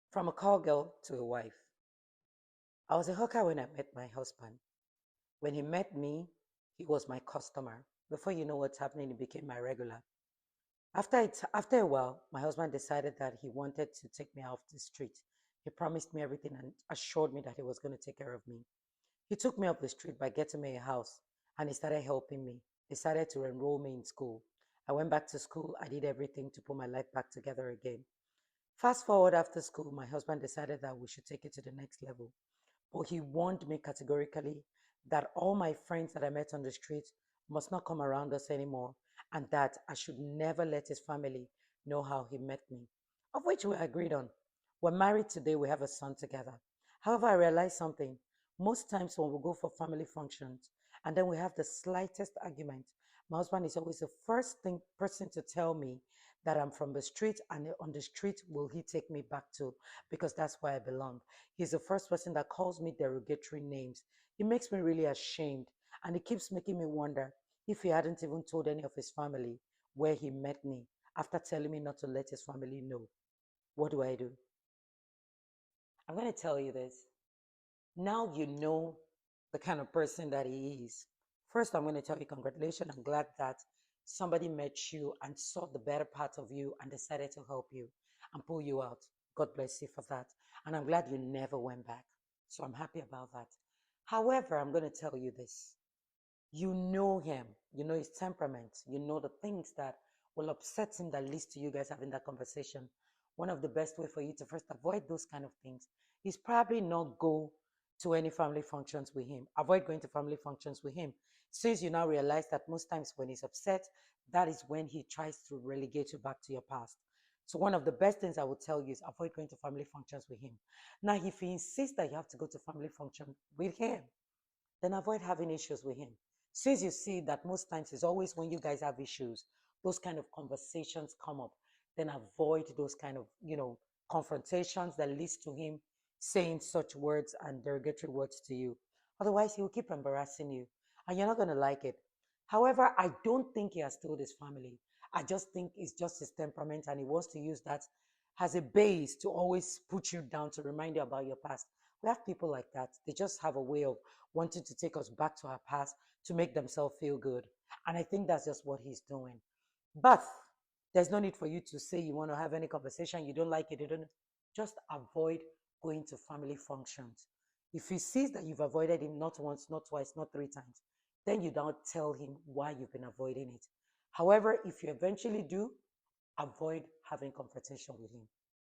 From a call girl to a wife. I was a hooker when I met my husband. When he met me, he was my customer. Before you know what's happening, he became my regular. After a while, my husband decided that he wanted to take me off the street. He promised me everything and assured me that he was going to take care of me. He took me up the street by getting me a house and he started helping me. He started to enroll me in school. I went back to school. I did everything to put my life back together again. Fast forward after school, my husband decided that we should take it to the next level. But he warned me categorically that all my friends that I met on the street must not come around us anymore and that I should never let his family know how he met me, of which we agreed on. We're married today, we have a son together. However, I realized something. Most times when we go for family functions and then we have the slightest argument, my husband is always the first person to tell me that I'm from the street and on the street will he take me back to because that's where I belong. He's the first person that calls me derogatory names. It makes me really ashamed and it keeps making me wonder if he hadn't even told any of his family where he met me after telling me not to let his family know. What do I do? I'm going to tell you this. Now you know the kind of person that he is. First, I'm going to tell you congratulations. I'm glad that somebody met you and saw the better part of you and decided to help you and pull you out. God bless you for that. And I'm glad you never went back. So I'm happy about that. However, I'm going to tell you this. You know him, you know his temperament, you know the things that will upset him that leads to you guys having that conversation. One of the best way for you to first avoid those kind of things is probably not go to any family functions with him. Avoid going to family functions with him. Since you now realize that most times when he's upset, that is when he tries to relegate you back to your past. So one of the best things I would tell you is avoid going to family functions with him. Now, if he insists that you have to go to family function with him, then avoid having issues with him. Since you see that most times it's always when you guys have issues, those kind of conversations come up, then avoid those kind of, confrontations that leads to him saying such words and derogatory words to you. Otherwise, he will keep embarrassing you and you're not going to like it. However, I don't think he has told his family. I just think it's just his temperament and he wants to use that as a base to always put you down to remind you about your past. We have people like that. They just have a way of wanting to take us back to our past to make themselves feel good. And I think that's just what he's doing. But there's no need for you to say you want to have any conversation, you don't like it, you don't. Just avoid going to family functions. If he sees that you've avoided him not once, not twice, not three times, then you don't tell him why you've been avoiding it. However, if you eventually do, avoid having confrontation with him.